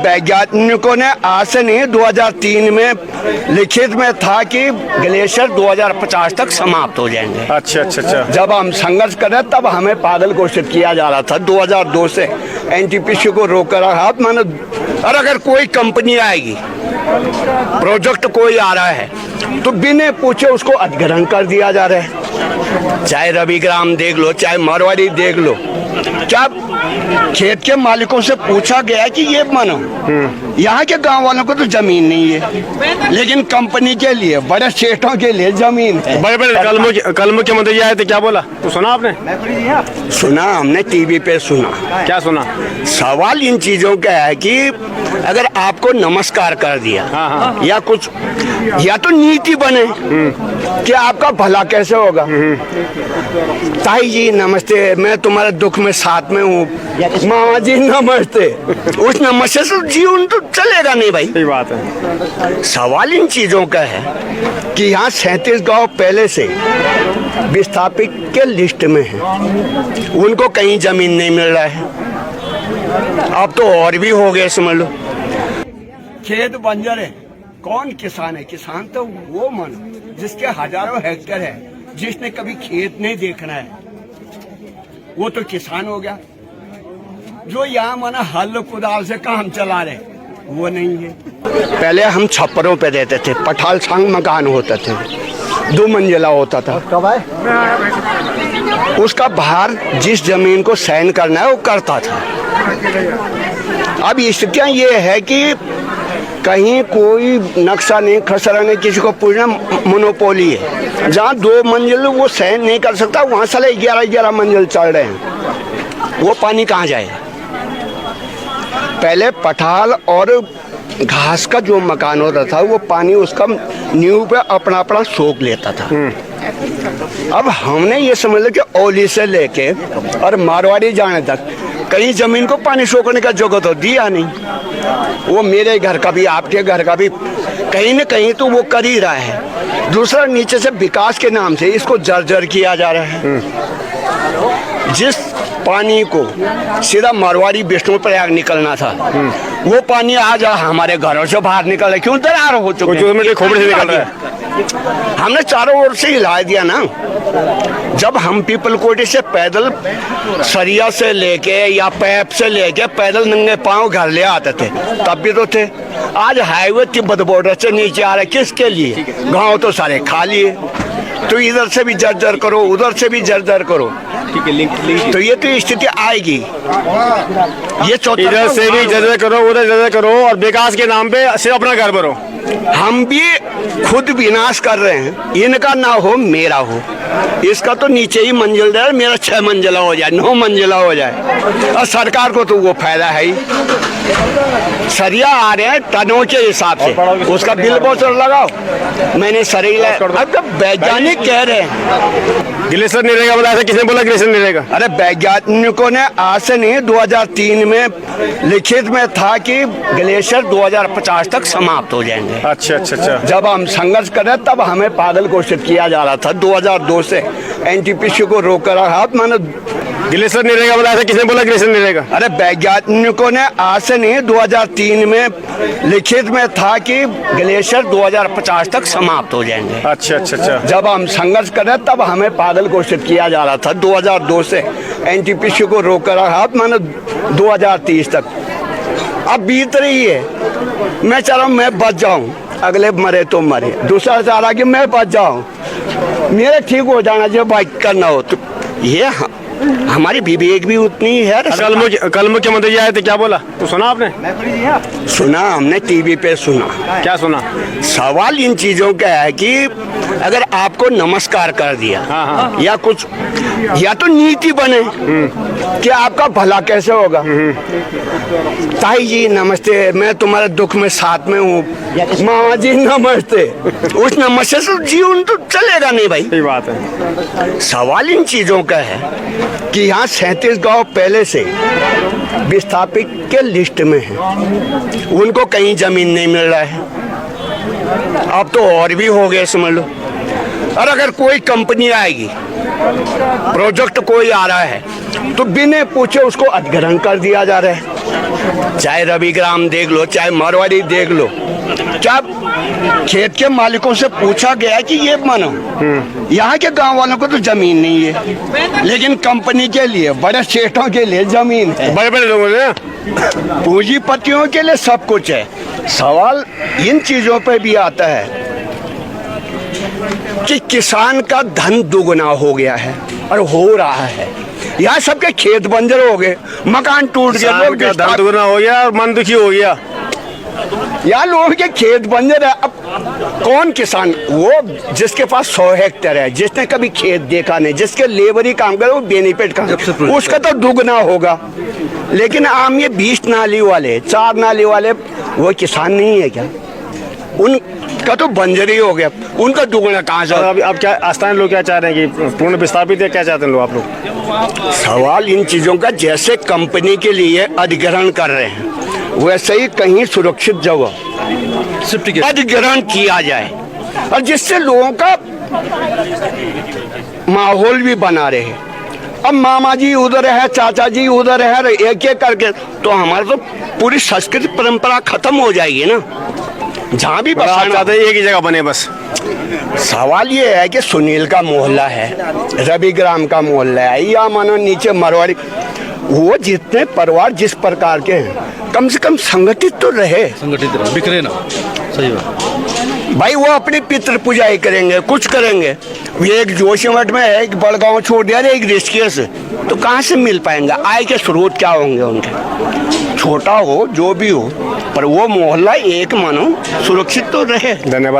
वैज्ञानिकों ने आज से नहीं 2003 में लिखित में था कि ग्लेशियर 2050 तक समाप्त हो जाएंगे। अच्छा। जब हम संघर्ष कर रहे तब हमें पागल घोषित किया जा रहा था। 2002 से एनटीपीसी को रोक कर रखा। मानो और अगर कोई कंपनी आएगी, प्रोजेक्ट कोई आ रहा है तो बिना पूछे उसको अधिग्रहण कर दिया जा रहा है। चाहे रविग्राम देख लो, चाहे मारवाड़ी देख लो, क्या खेत के मालिकों से पूछा गया कि ये मानो यहाँ के गांव वालों को तो जमीन नहीं है, लेकिन कंपनी के लिए, बड़े सेठों के लिए जमीन है। बड़े कल मुख्यमंत्री जी आए थे, क्या बोला तो सुना आपने? सुना, हमने टीवी पे सुना। क्या सुना? सवाल इन चीजों का है कि अगर आपको नमस्कार कर दिया या कुछ, या तो नीति बने कि आपका भला कैसे होगा। ताई जी नमस्ते, मैं तुम्हारे दुख में साथ में हूँ। मामा जी नमस्ते, उस नमस्ते से जीवन तो चलेगा नहीं भाई। सही बात है। सवाल इन चीजों का है कि यहाँ 37 गांव पहले से विस्थापित के लिस्ट में है, उनको कहीं जमीन नहीं मिल रहा है। अब तो और भी हो गए, समझ लो। खेत बंजर है, कौन किसान है? किसान तो वो मानो जिसके हजारों हेक्टेयर है, जिसने कभी खेत नहीं देखना है, वो तो किसान हो गया। जो यहाँ माना हल कुदाल से काम चला रहे, वो नहीं है। पहले हम छप्परों पे रहते थे, पठाल सांग मकान होते थे, 2 मंजिला होता था। उसका भार जिस जमीन को सहन करना है वो करता था। अब स्थितियाँ ये है कि कहीं कोई नक्शा नहीं, खसरा नहीं, किसी को पूछना, मोनोपोली है। जहाँ 2 मंजिल वो सहन नहीं कर सकता, वहाँ साले 11 मंजिल चल रहे हैं। वो पानी कहाँ जाएगा? पहले पठाल और घास का जो मकान होता था, वो पानी उसका नींव पे अपना अपना सोख लेता था। अब हमने ये समझ लिया कि औली से लेके और मारवाड़ी जाने तक कहीं जमीन को पानी सोखने का जगह तो दिया नहीं। वो मेरे घर का भी, आपके घर का भी कहीं न कहीं तो वो कर ही रहा है। दूसरा, नीचे से विकास के नाम से इसको जर्जर किया जा रहा है। जिस पानी को सीधा मारवाड़ी विष्णु प्रयाग निकलना था, वो पानी आज हमारे घरों से बाहर निकल रहा है। क्यों? दरार हो चुके हैं, खोपड़ी से निकल रहा है। हमने चारों ओर से हिला दिया ना। जब हम पीपल कोटी से पैदल सरिया से लेके या पैप से लेके पैदल नंगे पांव घर ले आते थे, तब भी तो थे। आज हाईवे तिब्बत बॉर्डर से नीचे आ रहे, किसके लिए? गांव तो सारे खाली है, तो इधर से भी जर्जर करो, उधर से भी जर्जर करो। ठीक है, लिंक। तो ये तो स्थिति आएगी। ये इधर से भी जर्जर करो, उधर जर्जर करो, और विकास के नाम पे सिर्फ अपना घर भरो। हम भी खुद विनाश कर रहे हैं। इनका ना हो, मेरा हो। इसका तो नीचे ही मंजिल दे, मेरा 6 मंजिला हो जाए, 9 मंजिला हो जाए, और सरकार को तो वो फायदा है ही। सरिया आ रहे हैं टनों के हिसाब से, उसका बिल बोतल लगाओ। मैंने सरिया, अब तो वैज्ञानिक कह रहे हैं ग्लेशियर नहीं रहेगा। बोला, किसने बोला ग्लेशियर नहीं रहेगा? अरे वैज्ञानिकों ने आज से नहीं 2003 में लिखित में था कि ग्लेशियर 2050 तक समाप्त हो जाएंगे। अच्छा। जब हम संघर्ष कर रहे तब हमें पागल घोषित किया जा रहा था। 2002 से एनटीपीसी को रोक कर रखा। मानो ग्लेशियर नहीं रहेगा। बोला, किसने बोला ग्लेशियर नहीं रहेगा? अरे वैज्ञानिकों ने आज से नहीं 2003 में लिखित में था कि ग्लेशियर 2050 तक समाप्त हो जाएंगे। अच्छा। जब हम संघर्ष कर रहे तब हमें पागल घोषित किया जा रहा था। 2002 से एनटीपीसी को रोक कर रखा, मानो 2030 तक। अब बीत रही है, मैं चाह रहा हूँ मैं बच जाऊँ, अगले मरे तो मरे। दूसरा चाह रहा कि मैं बच जाऊँ, मेरे ठीक हो जाना जो बाइक करना हो। तो ये हमारी विवेक भी उतनी ही है। कल मुख्यमंत्री जी आए थे, क्या बोला तो सुना आपने? सुना, हमने टीवी पे सुना। क्या सुना? सवाल इन चीजों का है कि अगर आपको नमस्कार कर दिया या कुछ, या तो नीति बने कि आपका भला कैसे होगा। ताई जी नमस्ते, मैं तुम्हारे दुख में साथ में हूँ। मामा जी नमस्ते, उस नमस्ते से जीवन तो चलेगा नहीं भाई। सही बात है। सवाल इन चीजों का है कि यहाँ 37 गांव पहले से विस्थापित के लिस्ट में है, उनको कहीं जमीन नहीं मिल रहा है। अब तो और भी हो गए, समझ लो। और अगर कोई कंपनी आएगी, प्रोजेक्ट कोई आ रहा है, तो बिना पूछे उसको अधिग्रहण कर दिया जा रहा है। चाहे रविग्राम देख लो, चाहे मारवाड़ी देख लो, जब खेत के मालिकों से पूछा गया कि ये मानो यहाँ के गांव वालों को तो जमीन नहीं है, लेकिन कंपनी के लिए, बड़े सेठों के लिए जमीन है, बड़े बड़े लोगों ने, पूंजीपतियों के लिए सब कुछ है। सवाल इन चीजों पे भी आता है कि किसान का धन दुगना हो गया है और हो रहा है। यहाँ सबके खेत बंजर हो गए, मकान टूट गए, किसान का धन दुगना हो गया और मन दुखी हो गया। यहाँ लोगों के खेत बंजर है। अब कौन किसान, वो जिसके पास 100 हेक्टेयर है, जिसने कभी खेत देखा नहीं, जिसके लेबरी काम करे, वो बेनिफिट का उसका तो दुगना होगा। लेकिन आम ये 20 नाली वाले, 4 नाली वाले, वो किसान नहीं है क्या? उनका तो बंजरी हो गया, उनका दुगना कहाँ से? अब क्या स्थानीय लोग क्या चाह रहे हैं कि पूर्ण विस्थापित है, क्या चाहते हैं लोग आप लोग? सवाल इन चीजों का, जैसे कंपनी के लिए अधिग्रहण कर रहे हैं, वैसे ही कहीं सुरक्षित जगह अधिग्रहण किया जाए और जिससे लोगों का माहौल भी बना रहे। अब मामा जी उधर है, चाचा जी उधर है, एक एक करके तो हमारा तो पूरी संस्कृति परंपरा खत्म हो जाएगी ना। जहाँ भी आप चाहते हैं एक ही जगह बने बस। सवाल ये है कि सुनील का मोहल्ला है, रविग्राम का मोहल्ला है, या मानो नीचे मरवाड़ी, वो जितने परिवार जिस प्रकार के हैं, कम से कम संगठित तो रहे, बिखरे ना। सही बात भाई। वो अपनी पितृ पूजाएं करेंगे, कुछ करेंगे। ये एक जोशीमठ में है, एक बड़गांव छोड़ दिया, एक ऋषिकेश, तो कहाँ से मिल पाएंगे? आय के स्रोत क्या होंगे उनके? छोटा हो जो भी हो, पर वो मोहल्ला एक मानो सुरक्षित तो रहे। धन्यवाद।